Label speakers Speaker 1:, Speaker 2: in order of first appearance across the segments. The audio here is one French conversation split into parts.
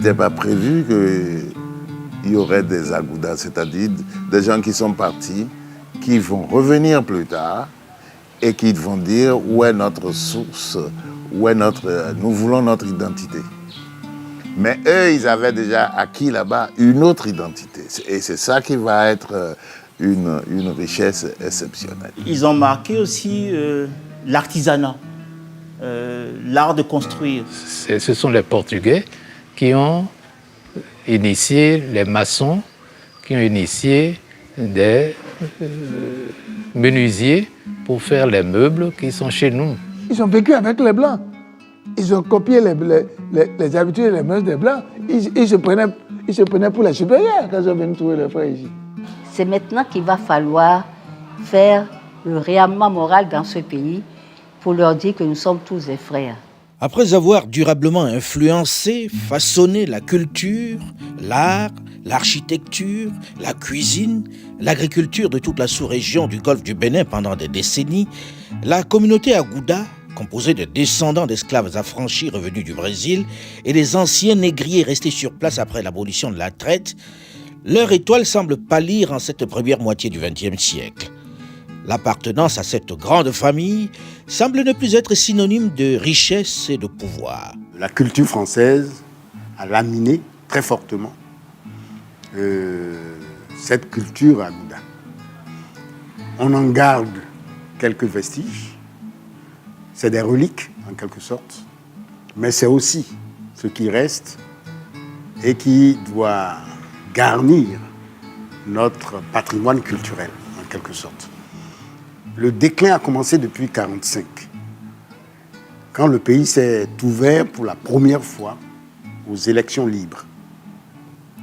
Speaker 1: n'était pas prévu qu'il y aurait des agoudas, c'est-à-dire des gens qui sont partis, qui vont revenir plus tard et qui vont dire où est notre source, nous voulons notre identité. Mais eux, ils avaient déjà acquis là-bas une autre identité. Et c'est ça qui va être une richesse exceptionnelle.
Speaker 2: Ils ont marqué aussi l'artisanat, l'art de construire.
Speaker 3: Ce sont les Portugais qui ont initié les maçons, qui ont initié des menuisiers pour faire les meubles qui sont chez nous.
Speaker 4: Ils ont vécu avec les Blancs. Ils ont copié les habitudes et les mœurs des Blancs. Ils se prenaient pour les supérieurs quand ils sont venus trouver leurs frères ici.
Speaker 5: C'est maintenant qu'il va falloir faire le réarmement moral dans ce pays pour leur dire que nous sommes tous des frères.
Speaker 6: Après avoir durablement influencé, façonné la culture, l'art, l'architecture, la cuisine, l'agriculture de toute la sous-région du golfe du Bénin pendant des décennies, la communauté Agouda, composée de descendants d'esclaves affranchis revenus du Brésil et des anciens négriers restés sur place après l'abolition de la traite, leur étoile semble pâlir en cette première moitié du XXe siècle. L'appartenance à cette grande famille semble ne plus être synonyme de richesse et de pouvoir.
Speaker 7: La culture française a laminé très fortement cette culture agouda. On en garde quelques vestiges, c'est des reliques en quelque sorte, mais c'est aussi ce qui reste et qui doit garnir notre patrimoine culturel en quelque sorte. Le déclin a commencé depuis 1945, quand le pays s'est ouvert pour la première fois aux élections libres,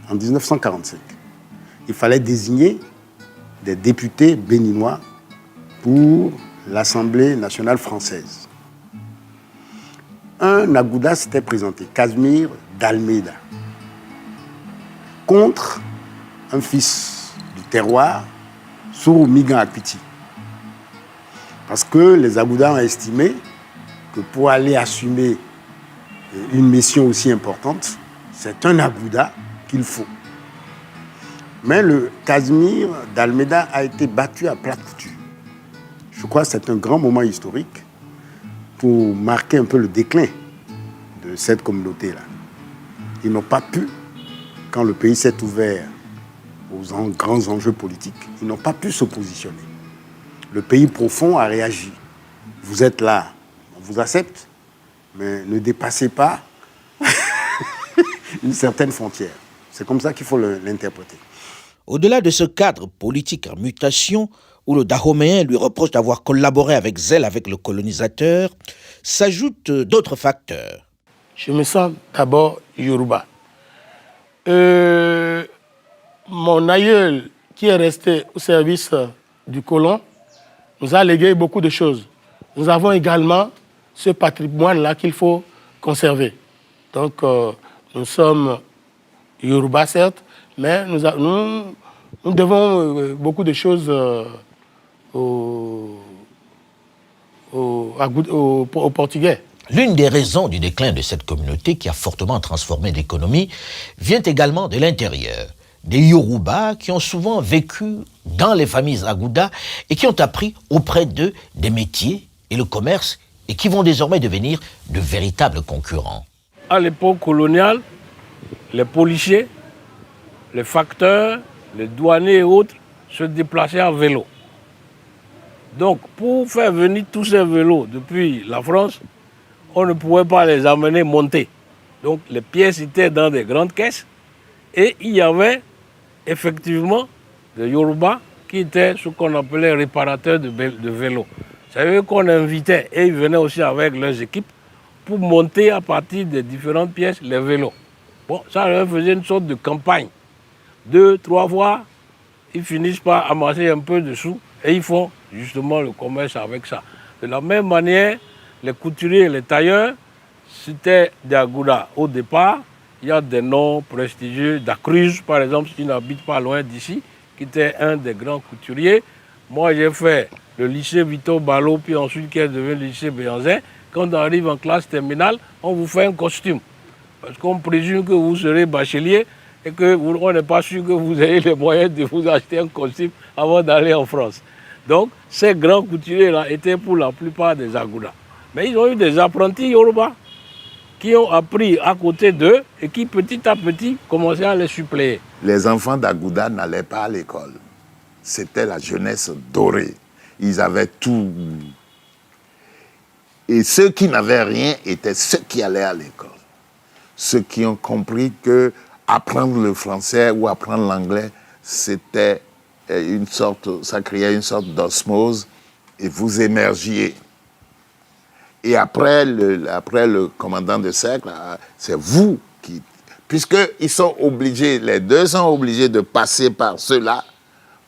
Speaker 7: en 1945. Il fallait désigner des députés béninois pour l'Assemblée nationale française. Un Agouda s'était présenté, Casimir d'Almeida, contre un fils du terroir, Sourou Migan Akpiti. Parce que les Agoudas ont estimé que pour aller assumer une mission aussi importante, c'est un Agouda qu'il faut. Mais le Casimir d'Almeida a été battu à plat couture. Je crois que c'est un grand moment historique pour marquer un peu le déclin de cette communauté-là. Ils n'ont pas pu, quand le pays s'est ouvert aux grands enjeux politiques, ils n'ont pas pu se positionner. Le pays profond a réagi. Vous êtes là, on vous accepte, mais ne dépassez pas une certaine frontière. C'est comme ça qu'il faut l'interpréter.
Speaker 6: Au-delà de ce cadre politique en mutation, où le Dahoméen lui reproche d'avoir collaboré avec zèle avec le colonisateur, s'ajoutent d'autres facteurs.
Speaker 4: Je me sens d'abord Yoruba. Mon aïeul, qui est resté au service du colon, nous a légué beaucoup de choses. Nous avons également ce patrimoine-là qu'il faut conserver. Donc, nous sommes Yoruba, certes, mais nous devons beaucoup de choses aux Portugais.
Speaker 6: L'une des raisons du déclin de cette communauté qui a fortement transformé l'économie vient également de l'intérieur. Des Yoruba qui ont souvent vécu dans les familles Agouda et qui ont appris auprès d'eux des métiers et le commerce et qui vont désormais devenir de véritables concurrents.
Speaker 8: À l'époque coloniale, les policiers, les facteurs, les douaniers et autres se déplaçaient à vélo. Donc, pour faire venir tous ces vélos depuis la France, on ne pouvait pas les amener monter. Donc, les pièces étaient dans des grandes caisses et il y avait effectivement des Yoruba qui étaient ce qu'on appelait réparateurs de vélos. C'est eux qu'on invitait et ils venaient aussi avec leurs équipes pour monter à partir des différentes pièces les vélos. Bon, ça leur faisait une sorte de campagne. 2, 3 fois, ils finissent par amasser un peu de sous et ils font justement le commerce avec ça. De la même manière, les couturiers et les tailleurs, c'était des Agouda. Au départ, il y a des noms prestigieux, Dacruz par exemple, qui n'habite pas loin d'ici, qui était un des grands couturiers. Moi, j'ai fait le lycée Victor Ballot, puis ensuite qui est devenu le lycée Béanzin. Quand on arrive en classe terminale, on vous fait un costume. Parce qu'on présume que vous serez bachelier et qu'on n'est pas sûr que vous ayez les moyens de vous acheter un costume avant d'aller en France. Donc, ces grands couturiers-là étaient pour la plupart des Agoudas. Mais ils ont eu des apprentis Yoruba qui ont appris à côté d'eux et qui, petit à petit, commençaient à les suppléer.
Speaker 1: Les enfants d'Agouda n'allaient pas à l'école. C'était la jeunesse dorée. Ils avaient tout. Et ceux qui n'avaient rien étaient ceux qui allaient à l'école. Ceux qui ont compris que apprendre le français ou apprendre l'anglais, c'était une sorte, ça créait une sorte d'osmose et vous émergiez. Et après le commandant de cercle, c'est vous qui... Puisqu'ils sont obligés, les deux sont obligés de passer par cela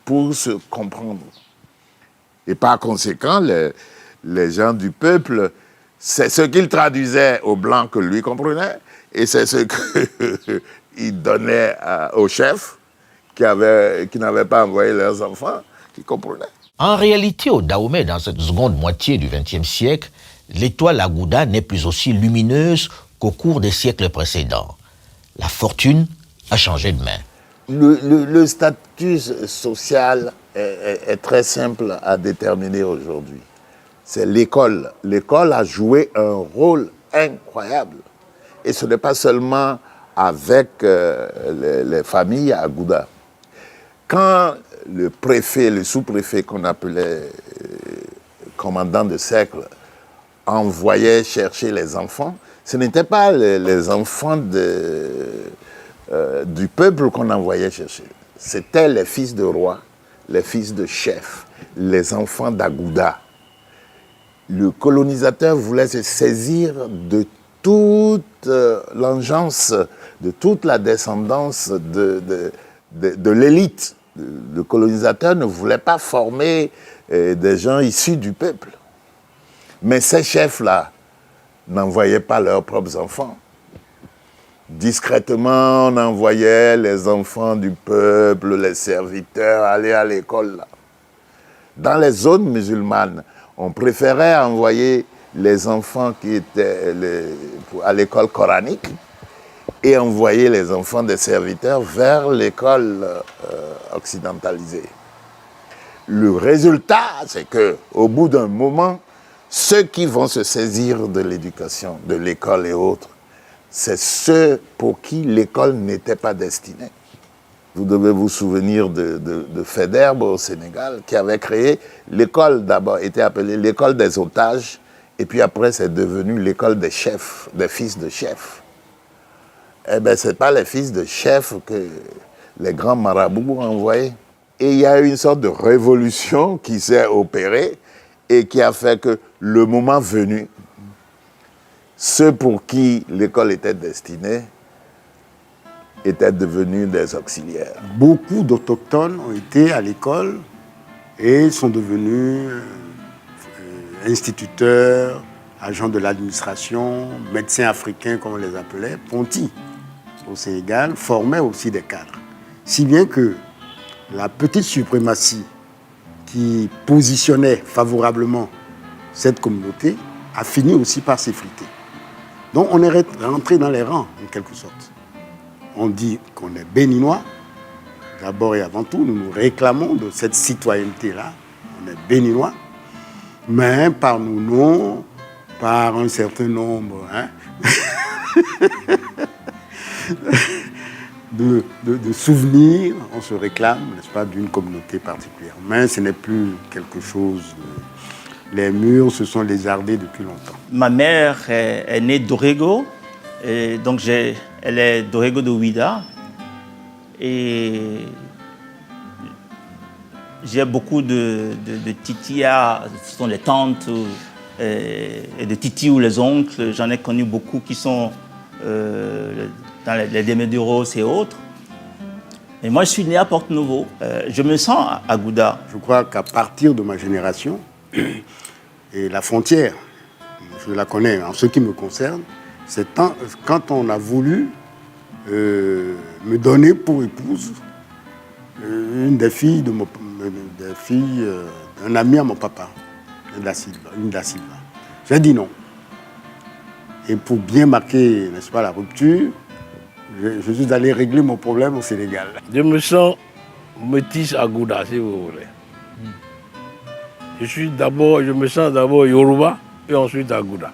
Speaker 1: pour se comprendre. Et par conséquent, les gens du peuple, c'est ce qu'ils traduisaient aux Blancs que lui comprenait, et c'est ce qu'ils donnaient aux chefs qui n'avaient pas envoyé leurs enfants, qui comprenaient.
Speaker 6: En réalité, au Dahomey, dans cette seconde moitié du XXe siècle, l'étoile Agouda n'est plus aussi lumineuse qu'au cours des siècles précédents. La fortune a changé de main.
Speaker 1: Le statut social est très simple à déterminer aujourd'hui. C'est l'école. L'école a joué un rôle incroyable. Et ce n'est pas seulement avec les familles à Agouda. Quand le préfet, le sous-préfet qu'on appelait commandant de cercle, envoyait chercher les enfants, ce n'étaient pas les enfants du peuple qu'on envoyait chercher. C'était les fils de rois, les fils de chefs, les enfants d'Agouda. Le colonisateur voulait se saisir de toute l'engeance, de toute la descendance de l'élite. Le colonisateur ne voulait pas former des gens issus du peuple. Mais ces chefs-là n'envoyaient pas leurs propres enfants. Discrètement, on envoyait les enfants du peuple, les serviteurs, aller à l'école. Dans les zones musulmanes, on préférait envoyer les enfants qui étaient à l'école coranique et envoyer les enfants des serviteurs vers l'école occidentalisée. Le résultat, c'est qu'au bout d'un moment, ceux qui vont se saisir de l'éducation, de l'école et autres, c'est ceux pour qui l'école n'était pas destinée. Vous devez vous souvenir de Faidherbe au Sénégal, qui avait créé l'école, d'abord était appelée l'école des otages, et puis après c'est devenu l'école des chefs, des fils de chefs. Eh bien, ce n'est pas les fils de chefs que les grands marabouts ont envoyés. Et il y a eu une sorte de révolution qui s'est opérée et qui a fait que le moment venu, ceux pour qui l'école était destinée étaient devenus des auxiliaires.
Speaker 7: Beaucoup d'autochtones ont été à l'école et sont devenus instituteurs, agents de l'administration, médecins africains comme on les appelait, pontis au Sénégal, formaient aussi des cadres. Si bien que la petite suprématie qui positionnait favorablement cette communauté a fini aussi par s'effriter. Donc on est rentré dans les rangs, en quelque sorte. On dit qu'on est béninois. D'abord et avant tout, nous nous réclamons de cette citoyenneté-là. On est béninois. Mais par nos noms, par un certain nombre de souvenirs, on se réclame, n'est-ce pas, d'une communauté particulière. Mais ce n'est plus quelque chose... Les murs se sont lézardés depuis longtemps.
Speaker 2: Ma mère est née d'Orego, et donc elle est d'Orego de Ouida. Et j'ai beaucoup de titia, ce sont les tantes, et de titi ou les oncles. J'en ai connu beaucoup qui sont dans les Déméduros et autres. Et moi, je suis né à Porte-Nouveau. Je me sens à Agouda.
Speaker 7: Je crois qu'à partir de ma génération, et la frontière, je la connais en ce qui me concerne, c'est quand on a voulu me donner pour épouse une des filles d'un ami à mon papa, une da Silva. J'ai dit non. Et pour bien marquer, n'est-ce pas, la rupture, je suis allé régler mon problème au Sénégal.
Speaker 8: Je me sens métis à Gouda, si vous voulez. Je me sens d'abord Yoruba et ensuite à Gouda.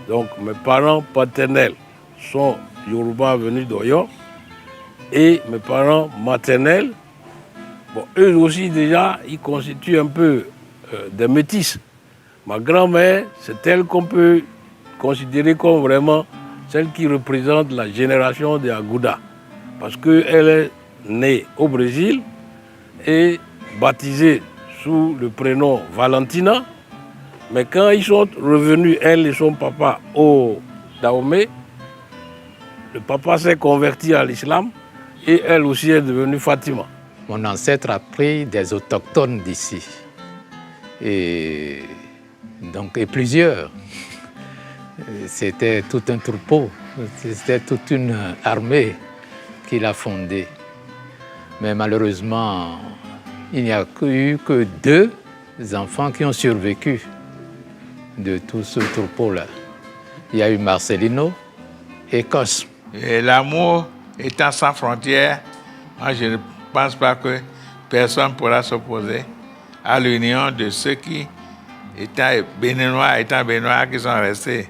Speaker 8: Donc mes parents paternels sont Yoruba venus d'Oyo et mes parents maternels, bon, eux aussi déjà, ils constituent un peu des métis. Ma grand-mère, c'est elle qu'on peut considérer comme vraiment celle qui représente la génération des Agouda. Parce qu'elle est née au Brésil et baptisée sous le prénom Valentina. Mais quand ils sont revenus, elle et son papa, au Dahomey, le papa s'est converti à l'islam et elle aussi est devenue Fatima.
Speaker 3: Mon ancêtre a pris des autochtones d'ici. Et plusieurs. C'était tout un troupeau, c'était toute une armée qu'il a fondée. Mais malheureusement, il n'y a eu que 2 enfants qui ont survécu de tout ce troupeau-là. Il y a eu Marcelino et Cosme.
Speaker 9: Et l'amour étant sans frontières, moi je ne pense pas que personne pourra s'opposer à l'union de ceux qui, étant béninois, qui sont restés,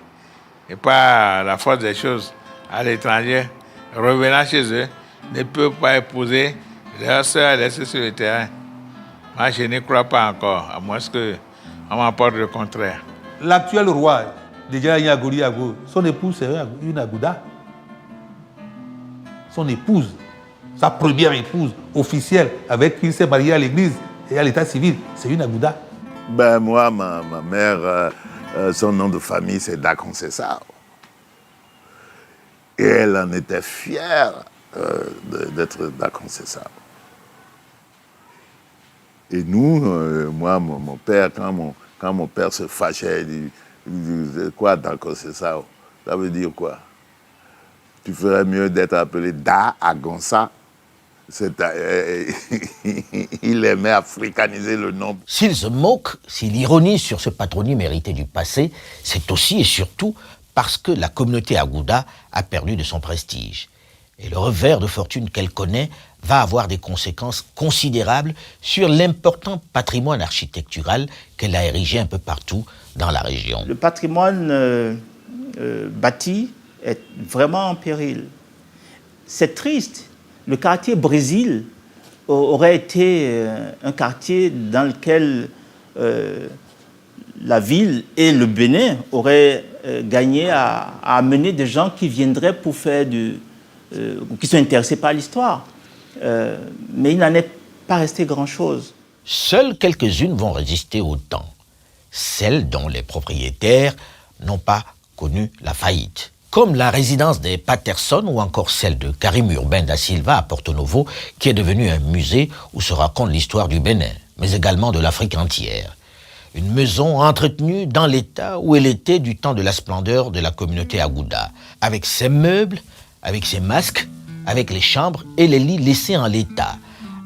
Speaker 9: et pas la force des choses à l'étranger, revenant chez eux, ne peuvent pas épouser leurs sœurs laissées sur le terrain. Moi, je n'y crois pas encore, à moins qu'on m'apporte le contraire.
Speaker 10: L'actuel roi, déjà Yagori Ago, son épouse, c'est une Agouda. Son épouse, sa première épouse officielle, avec qui il s'est marié à l'église et à l'état civil, c'est une Agouda.
Speaker 1: Ben moi, ma mère, son nom de famille, c'est Dakoncessao. Et elle en était fière d'être Dakoncessao. Et nous, moi, mon père, quand mon père se fâchait, il disait quoi Dakoncessao? Ça veut dire quoi? Tu ferais mieux d'être appelé Da Agonsa. Il aimait africaniser le nom.
Speaker 6: S'il se moque, s'il ironise sur ce patronyme hérité du passé, c'est aussi et surtout parce que la communauté Agouda a perdu de son prestige. Et le revers de fortune qu'elle connaît va avoir des conséquences considérables sur l'important patrimoine architectural qu'elle a érigé un peu partout dans la région.
Speaker 2: Le patrimoine bâti est vraiment en péril. C'est triste. Le quartier Brésil aurait été un quartier dans lequel la ville et le Bénin auraient gagné à amener des gens qui viendraient pour faire qui sont intéressés par l'histoire. Mais il n'en est pas resté grand-chose.
Speaker 6: Seules quelques-unes vont résister au temps. Celles dont les propriétaires n'ont pas connu la faillite. Comme la résidence des Patterson ou encore celle de Karim Urbain da Silva à Porto Novo, qui est devenue un musée où se raconte l'histoire du Bénin, mais également de l'Afrique entière. Une maison entretenue dans l'état où elle était du temps de la splendeur de la communauté Agouda, avec ses meubles, avec ses masques, avec les chambres et les lits laissés en l'état,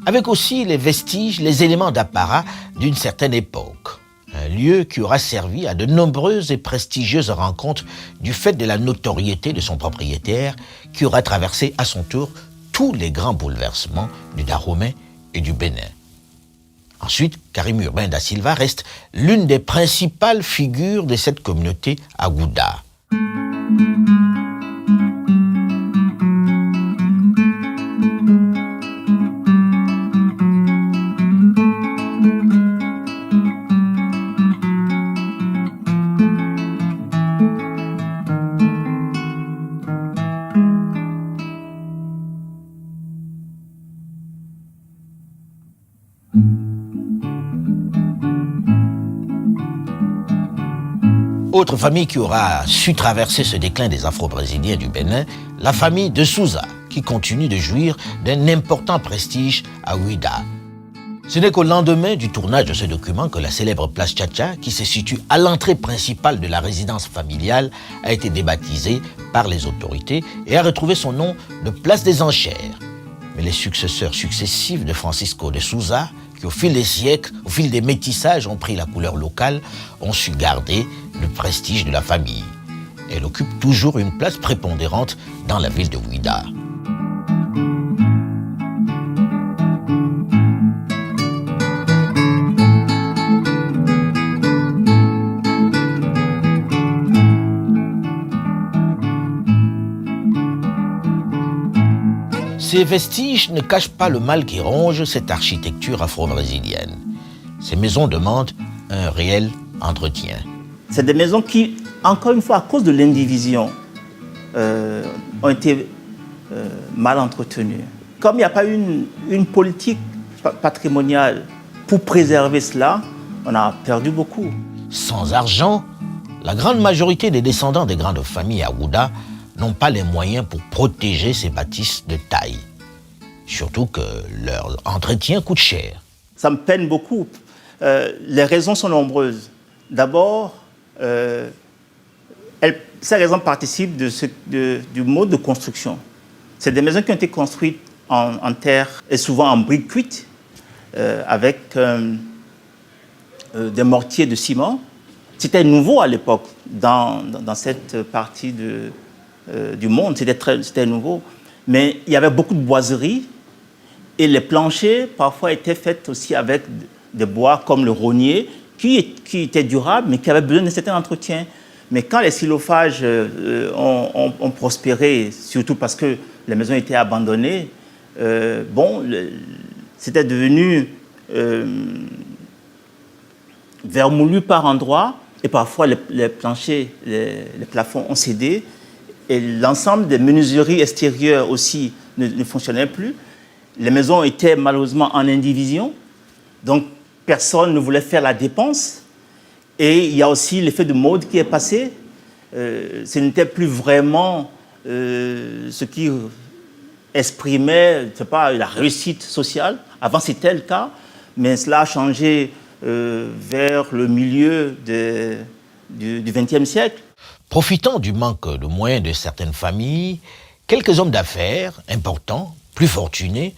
Speaker 6: avec aussi les vestiges, les éléments d'apparat d'une certaine époque. Un lieu qui aura servi à de nombreuses et prestigieuses rencontres du fait de la notoriété de son propriétaire, qui aura traversé à son tour tous les grands bouleversements du Dahomey et du Bénin. Ensuite, Karim Urbain da Silva reste l'une des principales figures de cette communauté Agouda. Autre famille qui aura su traverser ce déclin des Afro-Brésiliens du Bénin, la famille de Souza, qui continue de jouir d'un important prestige à Ouida. Ce n'est qu'au lendemain du tournage de ce document que la célèbre place Tchatcha, qui se situe à l'entrée principale de la résidence familiale, a été débaptisée par les autorités et a retrouvé son nom de place des Enchères. Mais les successeurs successifs de Francisco de Souza, qui au fil des siècles, au fil des métissages ont pris la couleur locale, ont su garder le prestige de la famille. Elle occupe toujours une place prépondérante dans la ville de Ouidah. Ces vestiges ne cachent pas le mal qui ronge cette architecture afro-brésilienne. Ces maisons demandent un réel entretien.
Speaker 2: C'est des maisons qui, encore une fois, à cause de l'indivision, ont été mal entretenues. Comme il n'y a pas une politique patrimoniale pour préserver cela, on a perdu beaucoup.
Speaker 6: Sans argent, la grande majorité des descendants des grandes familles à Ouidah n'ont pas les moyens pour protéger ces bâtisses de taille. Surtout que leur entretien coûte cher.
Speaker 2: Ça me peine beaucoup. Les raisons sont nombreuses. D'abord, ces raisons participent du mode de construction. C'est des maisons qui ont été construites en terre et souvent en briques cuites, avec des mortiers de ciment. C'était nouveau à l'époque dans cette partie du monde, c'était nouveau. Mais il y avait beaucoup de boiseries et les planchers parfois étaient faits aussi avec des bois comme le rognier qui étaient durables mais qui avaient besoin d'un certain entretien. Mais quand les xylophages ont prospéré, surtout parce que les maisons étaient abandonnées, c'était devenu vermoulu par endroits et parfois les planchers, les plafonds ont cédé. Et l'ensemble des menuiseries extérieures aussi ne fonctionnait plus. Les maisons étaient malheureusement en indivision, donc personne ne voulait faire la dépense. Et il y a aussi l'effet de mode qui est passé. Ce n'était plus vraiment ce qui exprimait, je sais pas, la réussite sociale. Avant c'était le cas, mais cela a changé vers le milieu du XXe siècle.
Speaker 6: Profitant du manque de moyens de certaines familles, quelques hommes d'affaires importants, plus fortunés,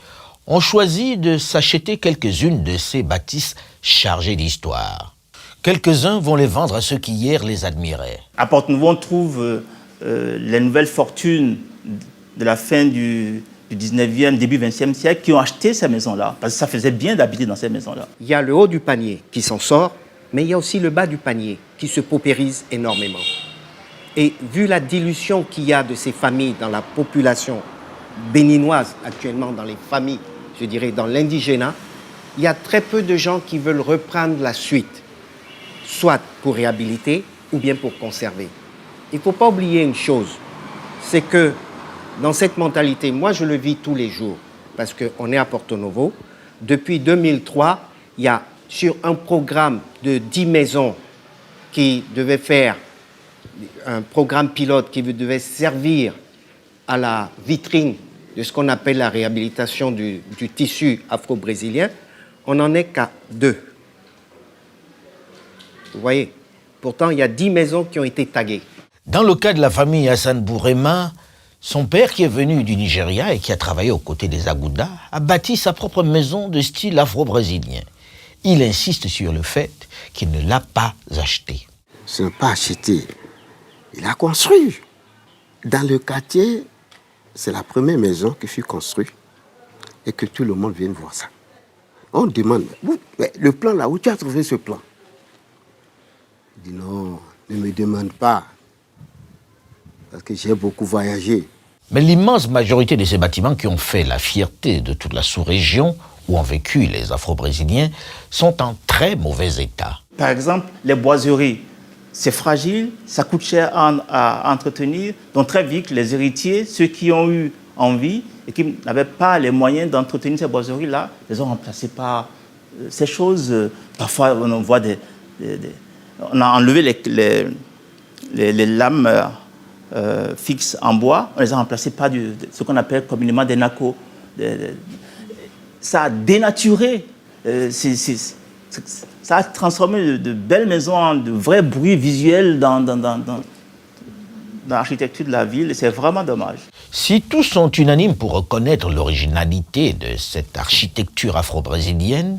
Speaker 6: ont choisi de s'acheter quelques-unes de ces bâtisses chargées d'histoire. Quelques-uns vont les vendre à ceux qui hier les admiraient.
Speaker 2: À Porte-Nouveau, on trouve les nouvelles fortunes de la fin du 19e, début 20e siècle qui ont acheté ces maisons-là, parce que ça faisait bien d'habiter dans ces maisons-là.
Speaker 11: Il y a le haut du panier qui s'en sort, mais il y a aussi le bas du panier qui se paupérise énormément. Et vu la dilution qu'il y a de ces familles dans la population béninoise actuellement, dans les familles, je dirais dans l'indigénat, il y a très peu de gens qui veulent reprendre la suite, soit pour réhabiliter ou bien pour conserver. Il ne faut pas oublier une chose, c'est que dans cette mentalité, moi je le vis tous les jours, parce qu'on est à Porto-Novo. Depuis 2003, il y a sur un programme de 10 maisons qui devait faire un programme pilote qui devait servir à la vitrine de ce qu'on appelle la réhabilitation du tissu afro-brésilien, on n'en est qu'à 2. Vous voyez, pourtant il y a 10 maisons qui ont été taguées.
Speaker 6: Dans le cas de la famille Hassan Bourema, son père qui est venu du Nigeria et qui a travaillé aux côtés des Agoudas a bâti sa propre maison de style afro-brésilien. Il insiste sur le fait qu'il ne l'a pas achetée.
Speaker 7: Ce n'est pas acheté. Il a construit. Dans le quartier, c'est la première maison qui fut construite et que tout le monde vienne voir ça. On demande, le plan là, où tu as trouvé ce plan? Il dit non, ne me demande pas, parce que j'ai beaucoup voyagé.
Speaker 6: Mais l'immense majorité de ces bâtiments qui ont fait la fierté de toute la sous-région où ont vécu les Afro-Brésiliens sont en très mauvais état.
Speaker 2: Par exemple, les boiseries. C'est fragile, ça coûte cher à entretenir. Donc très vite, les héritiers, ceux qui ont eu envie et qui n'avaient pas les moyens d'entretenir ces boiseries-là, les ont remplacées par ces choses. Parfois, on voit on a enlevé les lames fixes en bois, on les a remplacées par ce qu'on appelle communément des nacos. Ça a dénaturé. Ça a transformé de belles maisons en de vrais bruits visuels dans l'architecture de la ville, et c'est vraiment dommage.
Speaker 6: Si tous sont unanimes pour reconnaître l'originalité de cette architecture afro-brésilienne,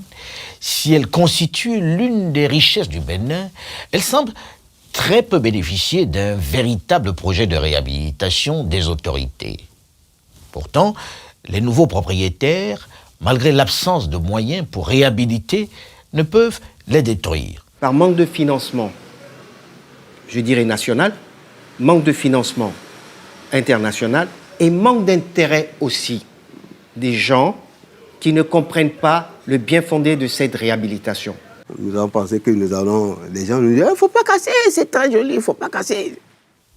Speaker 6: si elle constitue l'une des richesses du Bénin, elle semble très peu bénéficié d'un véritable projet de réhabilitation des autorités. Pourtant, les nouveaux propriétaires, malgré l'absence de moyens pour réhabiliter, ne peuvent les détruire.
Speaker 11: Par manque de financement, je dirais national, manque de financement international et manque d'intérêt aussi des gens qui ne comprennent pas le bien fondé de cette réhabilitation.
Speaker 12: Nous avons pensé que les gens nous disent « il ne faut pas casser, c'est très joli, il ne faut pas casser ».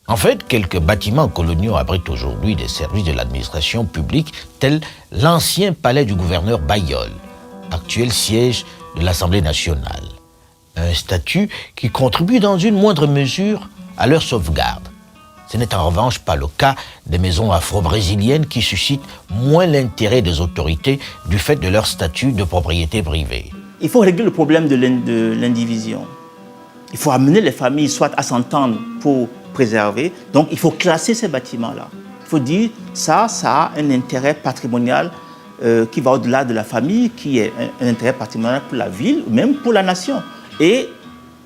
Speaker 6: En fait, quelques bâtiments coloniaux abritent aujourd'hui des services de l'administration publique, tels l'ancien palais du gouverneur Bayeul, actuel siège de l'Assemblée nationale. Un statut qui contribue dans une moindre mesure à leur sauvegarde. Ce n'est en revanche pas le cas des maisons afro-brésiliennes qui suscitent moins l'intérêt des autorités du fait de leur statut de propriété privée.
Speaker 2: Il faut régler le problème de l'indivision. Il faut amener les familles soit à s'entendre pour préserver. Donc il faut classer ces bâtiments-là. Il faut dire ça a un intérêt patrimonial qui va au-delà de la famille, qui est un intérêt patrimonial pour la ville, même pour la nation. Et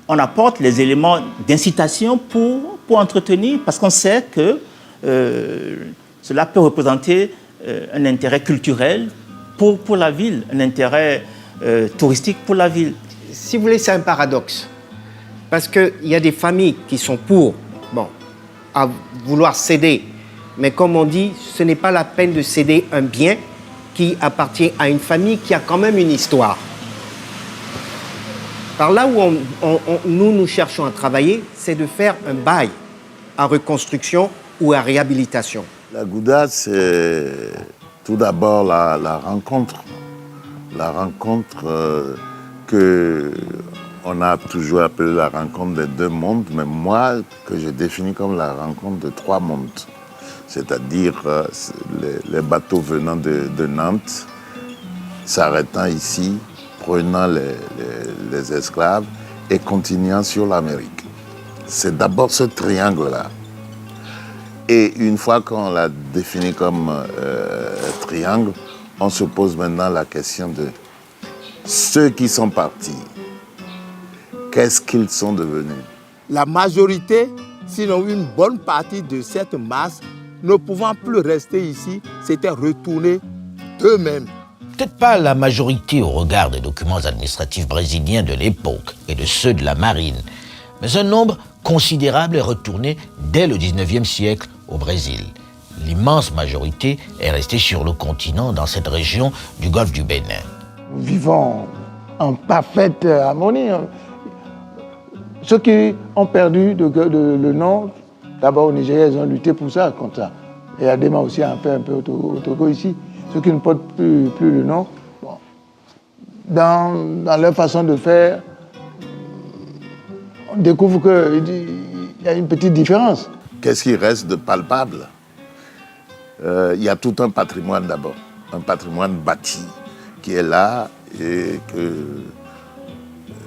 Speaker 2: on apporte les éléments d'incitation pour entretenir, parce qu'on sait que cela peut représenter un intérêt culturel pour la ville, un intérêt touristique pour la ville.
Speaker 11: Si vous voulez, c'est un paradoxe. Parce qu'il y a des familles qui sont à vouloir céder. Mais comme on dit, ce n'est pas la peine de céder un bien qui appartient à une famille qui a quand même une histoire. Par là où nous cherchons à travailler, c'est de faire un bail à reconstruction ou à réhabilitation.
Speaker 1: La Gouda, c'est tout d'abord la rencontre. La rencontre qu'on a toujours appelée la rencontre des deux mondes, mais moi, que je définis comme la rencontre de trois mondes. C'est-à-dire les bateaux venant de Nantes, s'arrêtant ici, prenant les esclaves et continuant sur l'Amérique. C'est d'abord ce triangle-là. Et une fois qu'on l'a défini comme triangle, on se pose maintenant la question de ceux qui sont partis. Qu'est-ce qu'ils sont devenus?
Speaker 12: La majorité, sinon une bonne partie de cette masse, ne pouvant plus rester ici, s'était retournée d'eux-mêmes.
Speaker 6: Peut-être pas la majorité au regard des documents administratifs brésiliens de l'époque et de ceux de la marine, mais un nombre considérable est retourné dès le 19e siècle au Brésil. L'immense majorité est restée sur le continent, dans cette région du golfe du Bénin.
Speaker 13: Nous vivons en parfaite harmonie. Ceux qui ont perdu le nom, d'abord au Nigeria, ils ont lutté pour ça, comme ça. Et Adema aussi a fait un peu au Togo ici. Ceux qui ne portent plus le nom, dans leur façon de faire, on découvre qu'il y a une petite différence.
Speaker 1: Qu'est-ce qui reste de palpable? Il y a tout un patrimoine d'abord, un patrimoine bâti qui est là et que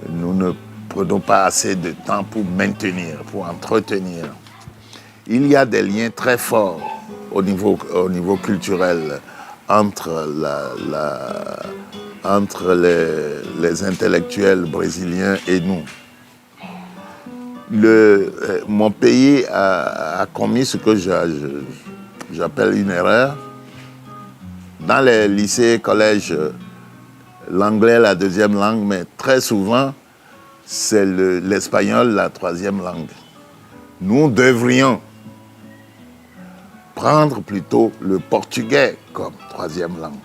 Speaker 1: nous ne prenons pas assez de temps pour maintenir, pour entretenir. Il y a des liens très forts au niveau culturel entre les intellectuels brésiliens et nous. Mon pays a commis ce que j'appelle une erreur. Dans les lycées et collèges, l'anglais est la deuxième langue, mais très souvent, c'est l'espagnol la troisième langue. Nous devrions prendre plutôt le portugais comme troisième langue.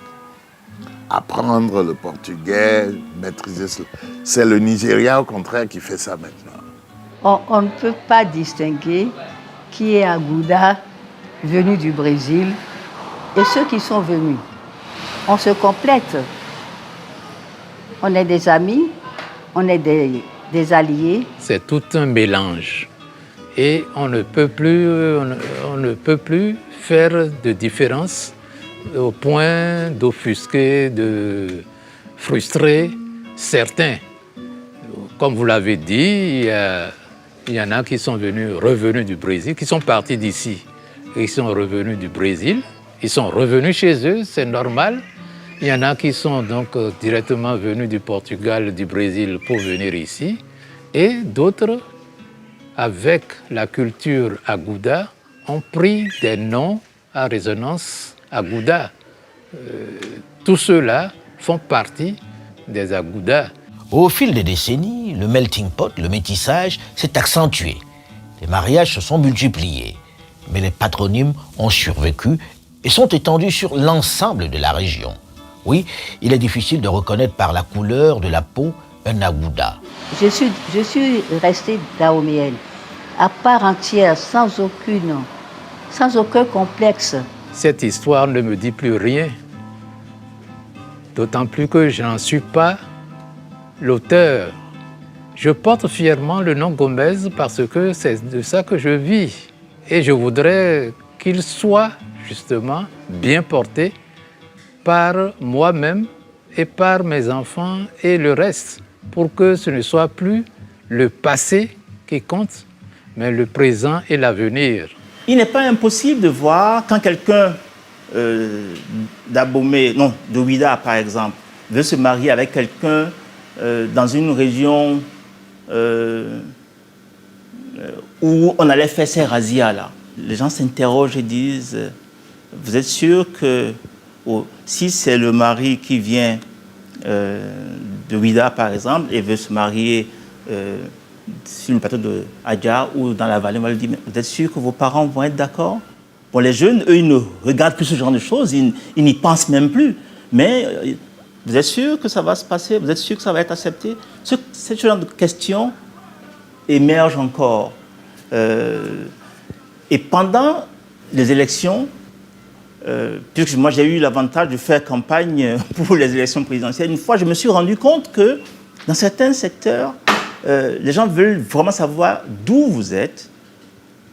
Speaker 1: Apprendre le portugais, maîtriser cela. C'est le Nigeria, au contraire, qui fait ça maintenant.
Speaker 5: On ne peut pas distinguer qui est Agouda, venu du Brésil, et ceux qui sont venus. On se complète. On est des amis, on est des alliés.
Speaker 3: C'est tout un mélange. Et on ne peut plus faire de différence au point d'offusquer, de frustrer certains. Comme vous l'avez dit, il y en a qui sont revenus du Brésil, qui sont partis d'ici. Ils sont revenus du Brésil, ils sont revenus chez eux, c'est normal. Il y en a qui sont donc directement venus du Portugal, du Brésil pour venir ici. Et d'autres avec la culture agouda, ont pris des noms à résonance agouda. Tous ceux-là font partie des agoudas.
Speaker 6: Au fil des décennies, le melting pot, le métissage, s'est accentué. Les mariages se sont multipliés, mais les patronymes ont survécu et sont étendus sur l'ensemble de la région. Oui, il est difficile de reconnaître par la couleur de la peau un agouda.
Speaker 5: Je suis restée dahoméenne, à part entière, sans aucun complexe.
Speaker 3: Cette histoire ne me dit plus rien, d'autant plus que je n'en suis pas l'auteur. Je porte fièrement le nom Gomez parce que c'est de ça que je vis. Et je voudrais qu'il soit justement bien porté par moi-même et par mes enfants et le reste, pour que ce ne soit plus le passé qui compte, mais le présent et l'avenir.
Speaker 2: Il n'est pas impossible de voir quand quelqu'un d'Abomey, non, de Ouida par exemple, veut se marier avec quelqu'un dans une région où on allait faire ces razzias là. Les gens s'interrogent et disent, vous êtes sûr que si c'est le mari qui vient de Ouida par exemple et veut se marier sur le plateau de Adja ou dans la vallée, on va lui dire, mais vous êtes sûr que vos parents vont être d'accord? Bon, les jeunes, eux, ils ne regardent plus ce genre de choses, ils n'y pensent même plus. Mais vous êtes sûr que ça va se passer? Vous êtes sûr que ça va être accepté? Ce genre de questions émergent encore. Et pendant les élections, puisque moi j'ai eu l'avantage de faire campagne pour les élections présidentielles, une fois je me suis rendu compte que dans certains secteurs, les gens veulent vraiment savoir d'où vous êtes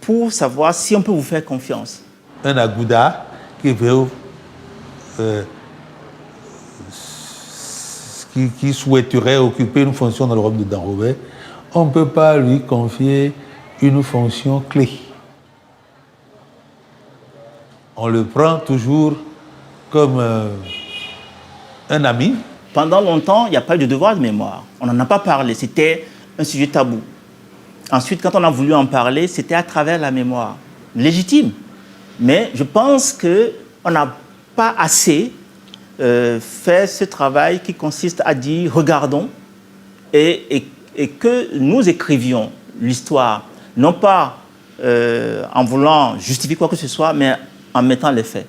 Speaker 2: pour savoir si on peut vous faire confiance.
Speaker 10: Un agouda qui veut, qui souhaiterait occuper une fonction dans le royaume de Dahomey, on ne peut pas lui confier une fonction clé. On le prend toujours comme un ami.
Speaker 2: Pendant longtemps, il n'y a pas eu de devoir de mémoire. On n'en a pas parlé, c'était un sujet tabou. Ensuite, quand on a voulu en parler, c'était à travers la mémoire. Légitime. Mais je pense qu'on n'a pas assez fait ce travail qui consiste à dire, regardons, et que nous écrivions l'histoire, non pas en voulant justifier quoi que ce soit, mais en mettant les faits.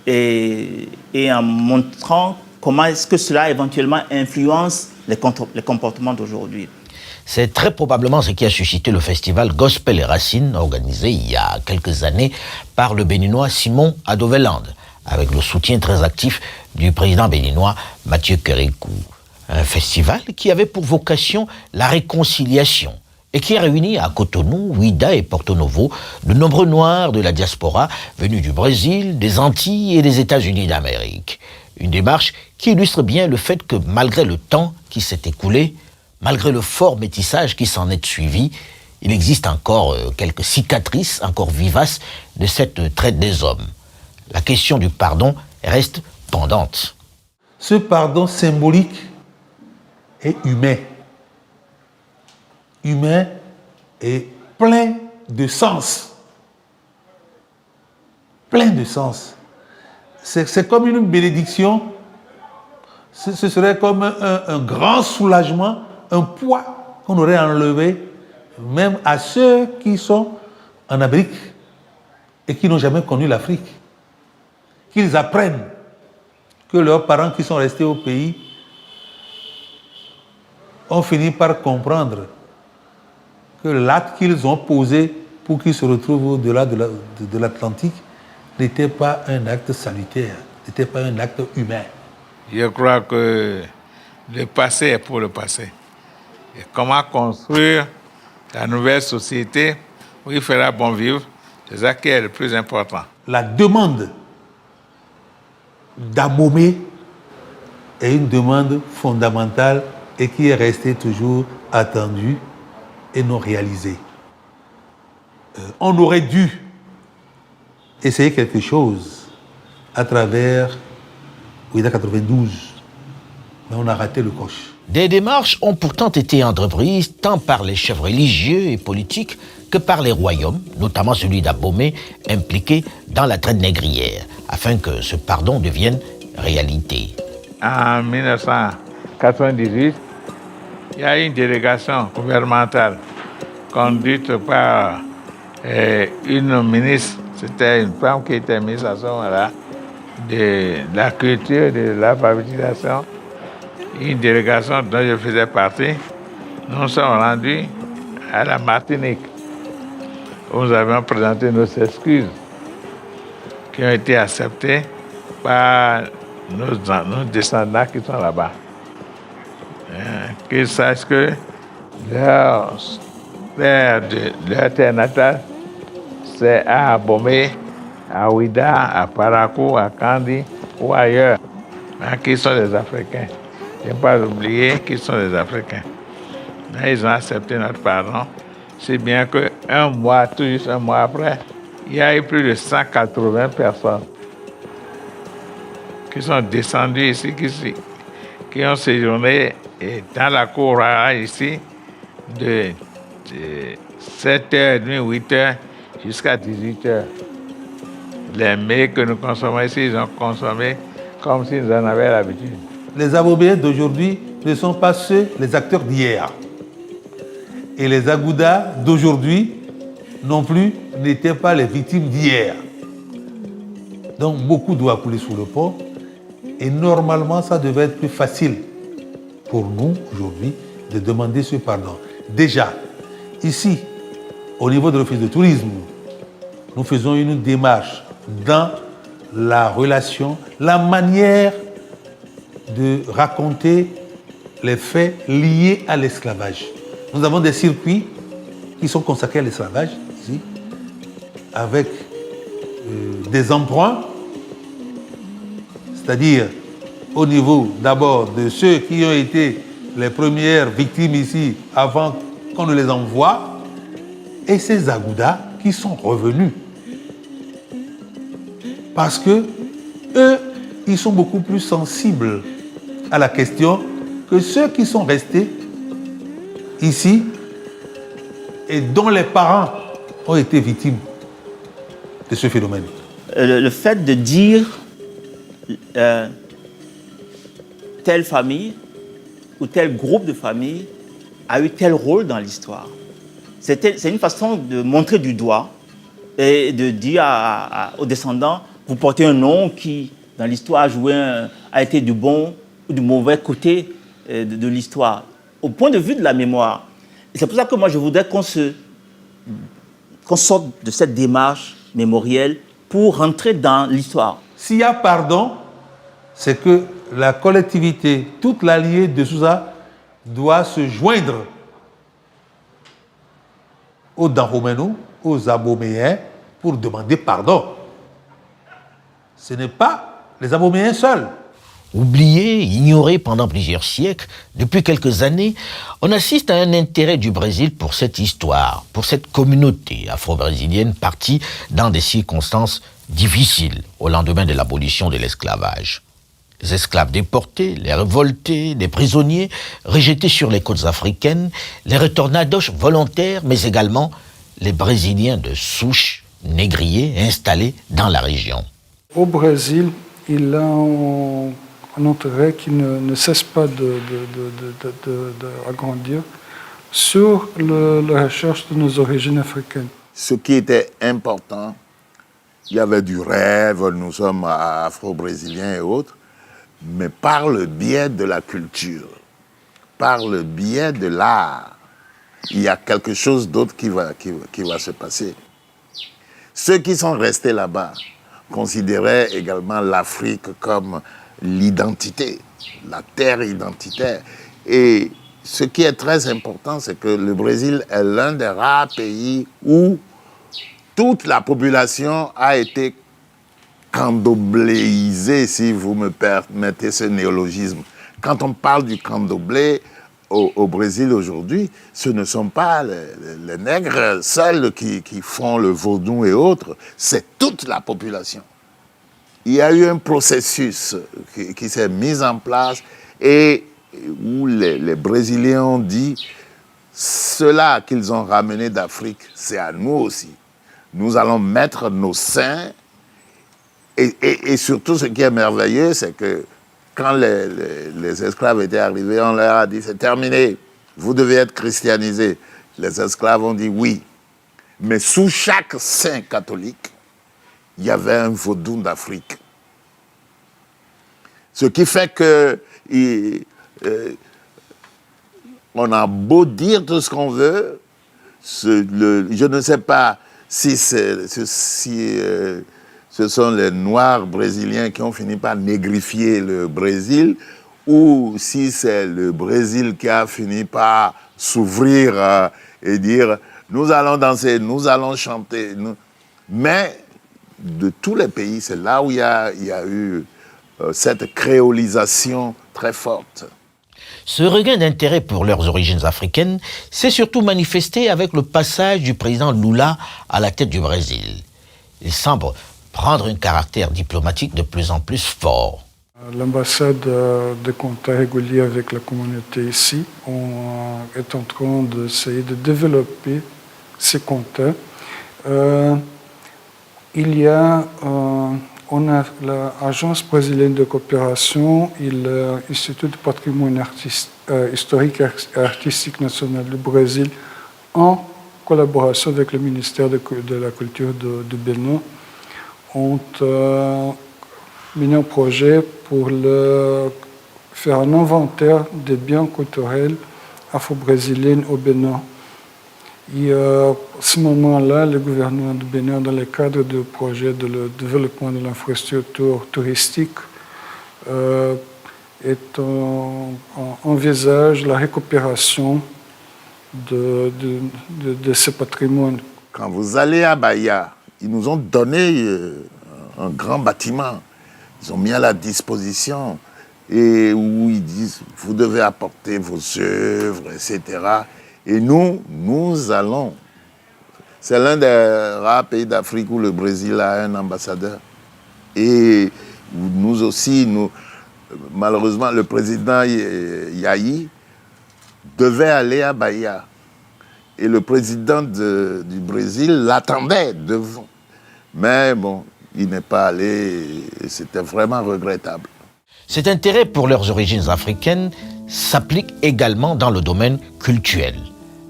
Speaker 2: Et en montrant comment est-ce que cela éventuellement influence les comportements d'aujourd'hui.
Speaker 6: C'est très probablement ce qui a suscité le festival Gospel et Racines, organisé il y a quelques années par le Béninois Simon Adoveland, avec le soutien très actif du président béninois Mathieu Kérékou. Un festival qui avait pour vocation la réconciliation et qui a réuni à Cotonou, Ouida et Porto Novo de nombreux Noirs de la diaspora venus du Brésil, des Antilles et des États-Unis d'Amérique. Une démarche qui illustre bien le fait que malgré le temps qui s'est écoulé, malgré le fort métissage qui s'en est suivi, il existe encore quelques cicatrices encore vivaces de cette traite des hommes. La question du pardon reste pendante.
Speaker 10: Ce pardon symbolique est humain. Humain et plein de sens. Plein de sens. C'est comme une bénédiction. Ce serait comme un grand soulagement, un poids qu'on aurait enlevé même à ceux qui sont en Amérique et qui n'ont jamais connu l'Afrique. Qu'ils apprennent que leurs parents qui sont restés au pays ont fini par comprendre que l'acte qu'ils ont posé pour qu'ils se retrouvent au-delà de l'Atlantique n'était pas un acte salutaire, n'était pas un acte humain.
Speaker 9: Je crois que le passé est pour le passé. Et comment construire la nouvelle société où il fera bon vivre, c'est ça qui est le plus important.
Speaker 10: La demande d'Abomey est une demande fondamentale et qui est restée toujours attendue et non réalisée. On aurait dû essayer quelque chose à travers Ouida 92. mais on a raté le coche.
Speaker 6: Des démarches ont pourtant été entreprises tant par les chefs religieux et politiques que par les royaumes, notamment celui d'Abomey, impliqué dans la traite négrière, afin que ce pardon devienne réalité.
Speaker 9: En 1998, il y a une délégation gouvernementale conduite par une ministre, c'était une femme qui était mise à ce moment-là, de la culture, de l'alphabétisation, une délégation dont je faisais partie. Nous sommes rendus à la Martinique, où nous avions présenté nos excuses qui ont été acceptées par nos descendants qui sont là-bas. Qu'ils sachent que leur terre natale, c'est à Abomey, à Ouida, à Parakou, à Kandi ou ailleurs, qui sont des Africains. Il ne faut pas oublier qu'ils sont des Africains. Mais ils ont accepté notre pardon, si bien qu'un mois, tout juste un mois après, il y a eu plus de 180 personnes qui sont descendues ici, qui ont séjourné dans la cour ici de 7h30, 8h jusqu'à 18h. Les mets que nous consommons ici, ils ont consommé comme s'ils en avaient l'habitude.
Speaker 10: Les Aboméens d'aujourd'hui ne sont pas les acteurs d'hier. Et les Agoudas d'aujourd'hui non plus n'étaient pas les victimes d'hier. Donc beaucoup doit couler sous le pont. Et normalement, ça devait être plus facile pour nous aujourd'hui de demander ce pardon. Déjà, ici, au niveau de l'Office de tourisme, nous faisons une démarche dans la relation, la manière de raconter les faits liés à l'esclavage. Nous avons des circuits qui sont consacrés à l'esclavage, ici, avec des emprunts, c'est-à-dire au niveau d'abord de ceux qui ont été les premières victimes ici avant qu'on ne les envoie, et ces Agoudas qui sont revenus. Parce que eux, ils sont beaucoup plus sensibles à la question que ceux qui sont restés ici et dont les parents ont été victimes de ce phénomène.
Speaker 2: Le fait de dire telle famille ou tel groupe de familles a eu tel rôle dans l'histoire, c'est une façon de montrer du doigt et de dire aux descendants, vous portez un nom qui, dans l'histoire, a été du bon ou du mauvais côté de l'histoire, au point de vue de la mémoire. Et c'est pour ça que moi, je voudrais qu'on sorte de cette démarche mémorielle pour rentrer dans l'histoire.
Speaker 10: S'il y a pardon, c'est que la collectivité, toute l'alliée de Sousa, doit se joindre aux Dahomeyens, aux Aboméens, pour demander pardon. Ce n'est pas les Aboméens seuls.
Speaker 6: Oublié, ignoré pendant plusieurs siècles, depuis quelques années, on assiste à un intérêt du Brésil pour cette histoire, pour cette communauté afro-brésilienne partie dans des circonstances difficiles au lendemain de l'abolition de l'esclavage. Les esclaves déportés, les révoltés, les prisonniers rejetés sur les côtes africaines, les retornados volontaires, mais également les Brésiliens de souche négriers installés dans la région.
Speaker 14: Au Brésil, il a un intérêt qui ne cesse pas d'agrandir sur la recherche de nos origines africaines.
Speaker 1: Ce qui était important, il y avait du rêve, nous sommes afro-brésiliens et autres, mais par le biais de la culture, par le biais de l'art, il y a quelque chose d'autre qui va se passer. Ceux qui sont restés là-bas considéraient également l'Afrique comme l'identité, la terre identitaire. Et ce qui est très important, c'est que le Brésil est l'un des rares pays où toute la population a été candobléisée, si vous me permettez ce néologisme. Quand on parle du candomblé au Brésil aujourd'hui, ce ne sont pas les nègres seuls qui font le vaudou et autres, c'est toute la population. Il y a eu un processus qui s'est mis en place et où les Brésiliens ont dit cela qu'ils ont ramené d'Afrique, c'est à nous aussi. Nous allons mettre nos seins. Et surtout, ce qui est merveilleux, c'est que quand les esclaves étaient arrivés, on leur a dit c'est terminé, vous devez être christianisés. Les esclaves ont dit oui. Mais sous chaque saint catholique, il y avait un vaudou d'Afrique. Ce qui fait que on a beau dire tout ce qu'on veut, je ne sais pas si ce sont les Noirs brésiliens qui ont fini par négrifier le Brésil, ou si c'est le Brésil qui a fini par s'ouvrir et dire nous allons danser, nous allons chanter. Mais de tous les pays, c'est là où il y a eu cette créolisation très forte.
Speaker 6: Ce regain d'intérêt pour leurs origines africaines s'est surtout manifesté avec le passage du président Lula à la tête du Brésil. Il semble prendre un caractère diplomatique de plus en plus fort.
Speaker 14: L'ambassade de contacts réguliers avec la communauté ici, on est en train d'essayer de développer ces contacts. On a l'Agence brésilienne de coopération et l'Institut du patrimoine historique et artistique national du Brésil, en collaboration avec le ministère de la Culture du Bénin, ont mené un projet pour faire un inventaire des biens culturels afro-brésiliens au Bénin. Et à ce moment-là, le gouvernement du Bénin, dans le cadre du projet de développement de l'infrastructure touristique, envisage la récupération de ce patrimoine.
Speaker 1: Quand vous allez à Bahia, ils nous ont donné un grand bâtiment. Ils ont mis à la disposition et où ils disent vous devez apporter vos œuvres, etc. Et nous allons. C'est l'un des rares pays d'Afrique où le Brésil a un ambassadeur. Et nous aussi, malheureusement, le président Yahi devait aller à Bahia. Et le président du Brésil l'attendait devant. Mais bon, il n'est pas allé et c'était vraiment regrettable.
Speaker 6: Cet intérêt pour leurs origines africaines s'applique également dans le domaine cultuel,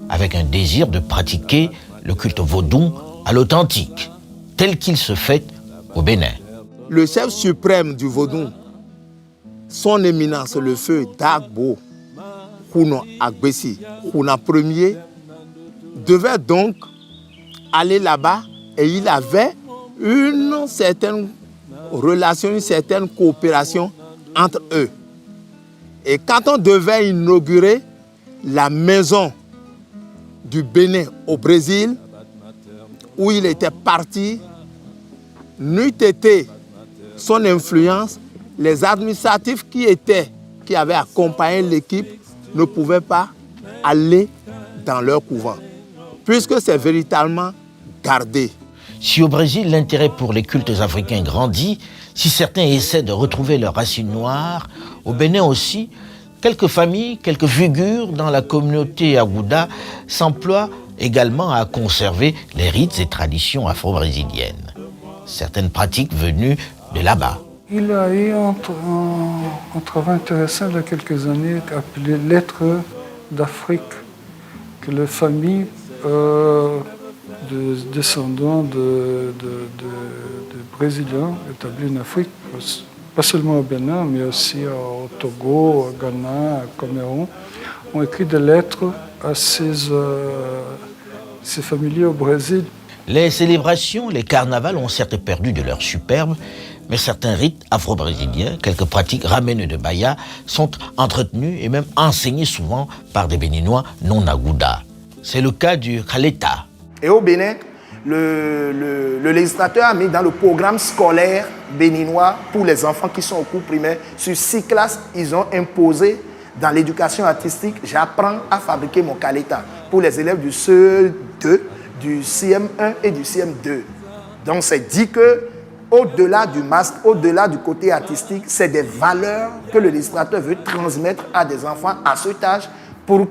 Speaker 6: avec un désir de pratiquer le culte vaudou à l'authentique, tel qu'il se fait au Bénin.
Speaker 12: Le chef suprême du vaudou, son éminence, le feu Dagbo, Kouno Agbessi, Kouna Ier, devait donc aller là-bas et il avait une certaine relation, une certaine coopération entre eux. Et quand on devait inaugurer la maison du Bénin au Brésil, où il était parti, n'eût été son influence, les administratifs qui avaient accompagné l'équipe ne pouvaient pas aller dans leur couvent, puisque c'est véritablement gardé.
Speaker 6: Si au Brésil, l'intérêt pour les cultes africains grandit, si certains essaient de retrouver leurs racines noires, au Bénin aussi, quelques familles, quelques figures dans la communauté agouda s'emploient également à conserver les rites et traditions afro-brésiliennes. Certaines pratiques venues de là-bas.
Speaker 14: Il y a eu un travail intéressant il y a quelques années appelé Lettres d'Afrique, que les familles de descendants de Brésiliens établis en Afrique, pas seulement au Bénin, mais aussi au Togo, au Ghana, au Cameroun, ont écrit des lettres à ces familiers au Brésil.
Speaker 6: Les célébrations, les carnavals ont certes perdu de leur superbe, mais certains rites afro-brésiliens, quelques pratiques ramenées de Bahia, sont entretenus et même enseignés souvent par des Béninois non agouda. C'est le cas du Kaleta.
Speaker 15: Et au Bénin, le législateur a mis dans le programme scolaire béninois pour les enfants qui sont au cours primaire, sur 6 classes, ils ont imposé dans l'éducation artistique, j'apprends à fabriquer mon Kaleta pour les élèves du CE2, du CM1 et du CM2. Donc c'est dit que au-delà du masque, au-delà du côté artistique, c'est des valeurs que le législateur veut transmettre à des enfants à cet âge pour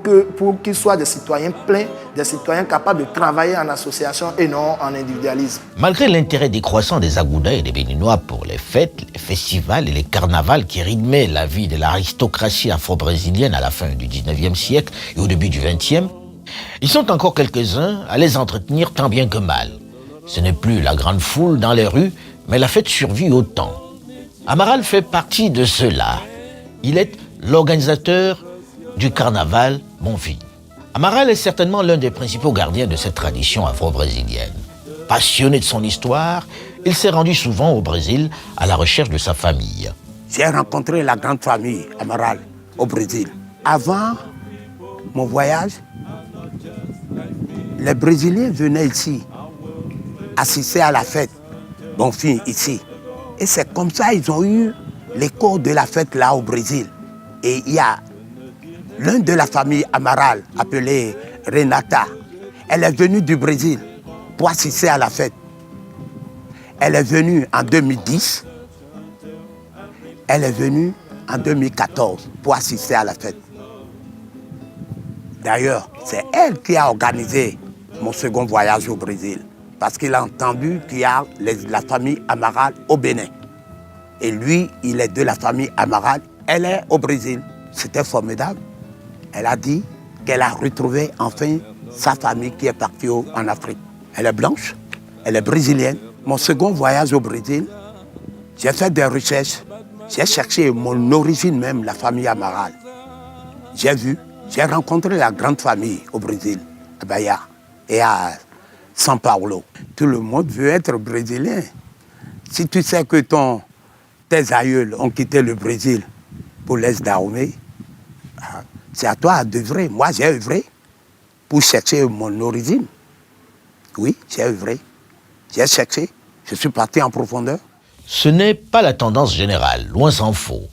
Speaker 15: qu'ils soient des citoyens pleins, des citoyens capables de travailler en association et non en individualisme.
Speaker 6: Malgré l'intérêt décroissant des Agoudas et des Béninois pour les fêtes, les festivals et les carnavals qui rythmaient la vie de l'aristocratie afro-brésilienne à la fin du 19e siècle et au début du 20e, ils sont encore quelques-uns à les entretenir tant bien que mal. Ce n'est plus la grande foule dans les rues, mais la fête survit au temps. Amaral fait partie de ceux-là. Il est l'organisateur du carnaval Bonfim. Amaral est certainement l'un des principaux gardiens de cette tradition afro-brésilienne. Passionné de son histoire, il s'est rendu souvent au Brésil à la recherche de sa famille.
Speaker 7: J'ai rencontré la grande famille Amaral au Brésil. Avant mon voyage, les Brésiliens venaient ici assister à la fête Bonfim ici. Et c'est comme ça qu'ils ont eu l'écho de la fête là au Brésil. Et il y a l'un de la famille Amaral, appelé Renata. Elle est venue du Brésil pour assister à la fête. Elle est venue en 2010. Elle est venue en 2014 pour assister à la fête. D'ailleurs, c'est elle qui a organisé mon second voyage au Brésil. Parce qu'il a entendu qu'il y a la famille Amaral au Bénin. Et lui, il est de la famille Amaral. Elle est au Brésil. C'était formidable. Elle a dit qu'elle a retrouvé enfin sa famille qui est partie en Afrique. Elle est blanche, elle est brésilienne. Mon second voyage au Brésil, j'ai fait des recherches. J'ai cherché mon origine même, la famille Amaral. J'ai rencontré la grande famille au Brésil, à Bahia et à São Paulo. Tout le monde veut être brésilien. Si tu sais que tes aïeuls ont quitté le Brésil pour l'Est d'Armée, c'est à toi d'œuvrer. Moi, j'ai œuvré pour chercher mon origine. Oui, j'ai œuvré. J'ai cherché. Je suis parti en profondeur.
Speaker 6: Ce n'est pas la tendance générale, loin s'en faut.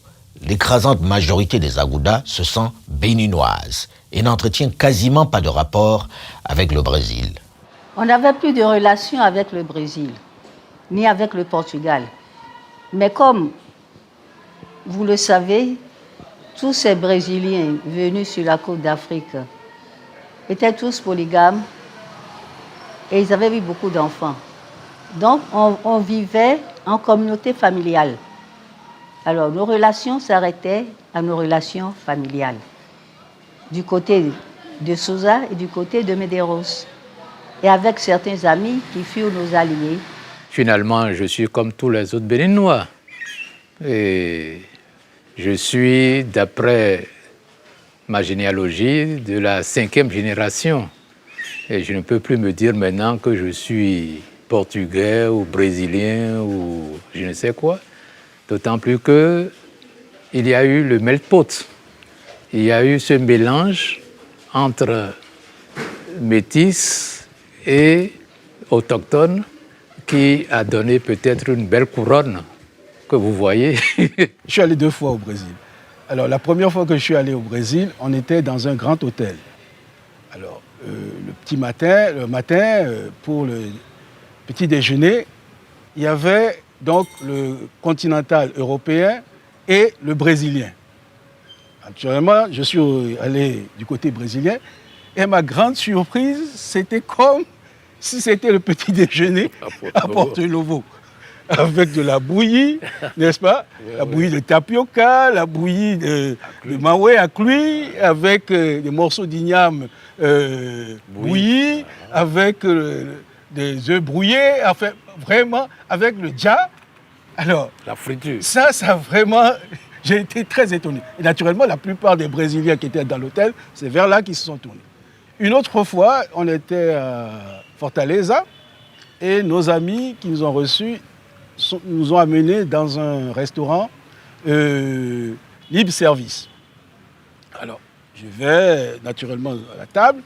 Speaker 6: L'écrasante majorité des Agoudas se sent béninoise et n'entretient quasiment pas de rapport avec le Brésil.
Speaker 5: On n'avait plus de relation avec le Brésil, ni avec le Portugal. Mais comme vous le savez, tous ces Brésiliens venus sur la côte d'Afrique étaient tous polygames et ils avaient eu beaucoup d'enfants. Donc on vivait en communauté familiale. Alors nos relations s'arrêtaient à nos relations familiales, du côté de Souza et du côté de Medeiros. Et avec certains amis qui furent nos alliés.
Speaker 3: Finalement, je suis comme tous les autres Béninois. Et je suis, d'après ma généalogie, de la 5e génération. Et je ne peux plus me dire maintenant que je suis portugais ou brésilien ou je ne sais quoi. D'autant plus qu'il y a eu le melt pot. Il y a eu ce mélange entre métis et autochtone qui a donné peut-être une belle couronne que vous voyez.
Speaker 16: Je suis allé 2 fois au Brésil. Alors la première fois que je suis allé au Brésil, on était dans un grand hôtel. Alors le matin, pour le petit déjeuner, il y avait donc le continental européen et le brésilien. Actuellement, je suis allé du côté brésilien. Et ma grande surprise, c'était comme si c'était le petit déjeuner à Porto Novo. Avec de la bouillie, n'est-ce pas? La bouillie de tapioca, la bouillie de maoué à cuit, avec des morceaux d'igname bouillis, avec des œufs brouillés, enfin, vraiment, avec le dja. Alors,
Speaker 8: la friture.
Speaker 16: Ça vraiment... J'ai été très étonné. Et naturellement, la plupart des Brésiliens qui étaient dans l'hôtel, c'est vers là qu'ils se sont tournés. Une autre fois, on était à Fortaleza et nos amis qui nous ont reçus nous ont amenés dans un restaurant libre service. Alors, je vais naturellement à la table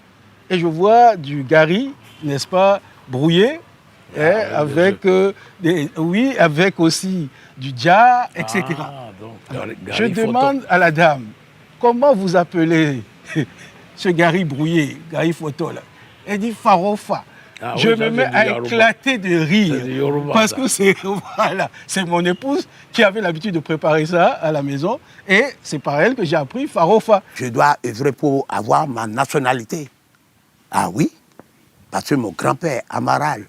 Speaker 16: et je vois du gari, n'est-ce pas, brouillé, avec avec aussi du dja, etc. Alors, je demande à la dame, comment vous appelez ce gari brouillé, gari photo là? Elle dit farofa. je me mets à éclater de rire. Parce que c'est mon épouse qui avait l'habitude de préparer ça à la maison. Et c'est par elle que j'ai appris Farofa.
Speaker 7: Je dois œuvrer pour avoir ma nationalité. Ah oui, parce que mon grand-père, Amaral,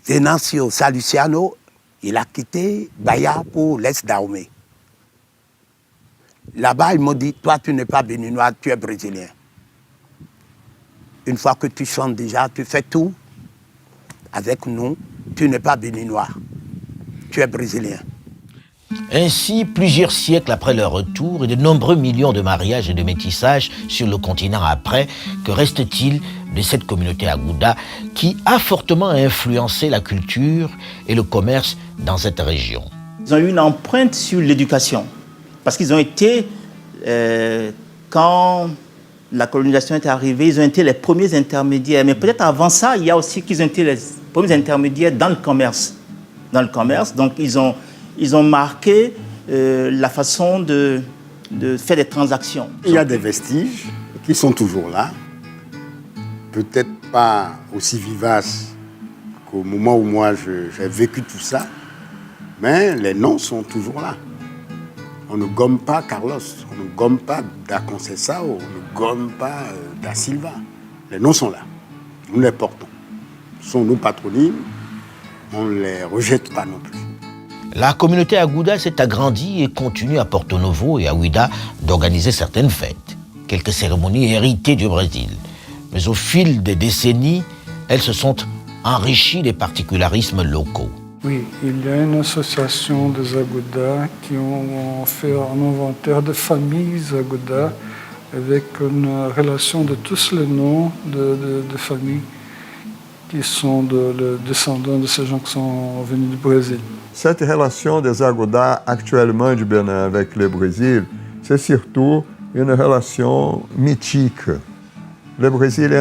Speaker 7: Venancio Saluciano, il a quitté Bahia pour l'Est d'Ahomey. Là-bas, ils m'ont dit, toi, tu n'es pas béninois, tu es brésilien. Une fois que tu chantes déjà, tu fais tout avec nous, tu n'es pas béninois, tu es brésilien.
Speaker 6: Ainsi, plusieurs siècles après leur retour et de nombreux millions de mariages et de métissages sur le continent après, que reste-t-il de cette communauté Agouda qui a fortement influencé la culture et le commerce dans cette région?
Speaker 2: Ils ont eu une empreinte sur l'éducation, parce qu'ils ont été, quand la colonisation est arrivée, ils ont été les premiers intermédiaires. Mais peut-être avant ça, il y a aussi qu'ils ont été les premiers intermédiaires dans le commerce. Donc ils ont marqué la façon de faire des transactions.
Speaker 7: Il y a des vestiges qui sont toujours là, peut-être pas aussi vivaces qu'au moment où moi j'ai vécu tout ça, mais les noms sont toujours là. On ne gomme pas Carlos, on ne gomme pas Da Conceição, on ne gomme pas Da Silva. Les noms sont là, nous les portons. Ce sont nos patronymes, on ne les rejette pas non plus.
Speaker 6: La communauté Agouda s'est agrandie et continue à Porto Novo et à Ouida d'organiser certaines fêtes, quelques cérémonies héritées du Brésil. Mais au fil des décennies, elles se sont enrichies des particularismes locaux.
Speaker 14: Oui, il y a une association des Agouda qui ont fait un inventaire de familles Agouda avec une relation de tous les noms de familles qui sont les descendants de ces gens qui sont venus du Brésil.
Speaker 17: Cette relation des Agouda actuellement du Bénin avec le Brésil, c'est surtout une relation mythique. Le Brésil est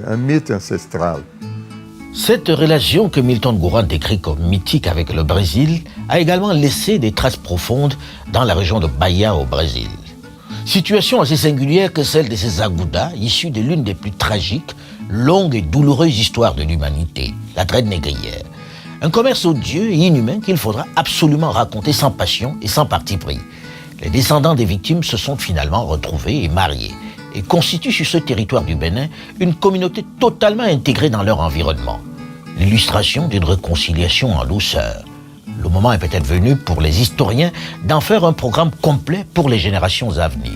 Speaker 17: un mythe ancestral.
Speaker 6: Cette relation que Milton Gourand décrit comme mythique avec le Brésil a également laissé des traces profondes dans la région de Bahia au Brésil. Situation assez singulière que celle de ces Agouda, issus de l'une des plus tragiques, longues et douloureuses histoires de l'humanité, la traite négrière. Un commerce odieux et inhumain qu'il faudra absolument raconter sans passion et sans parti pris. Les descendants des victimes se sont finalement retrouvés et mariés et constituent sur ce territoire du Bénin une communauté totalement intégrée dans leur environnement. L'illustration d'une réconciliation en douceur. Le moment est peut-être venu pour les historiens d'en faire un programme complet pour les générations à venir.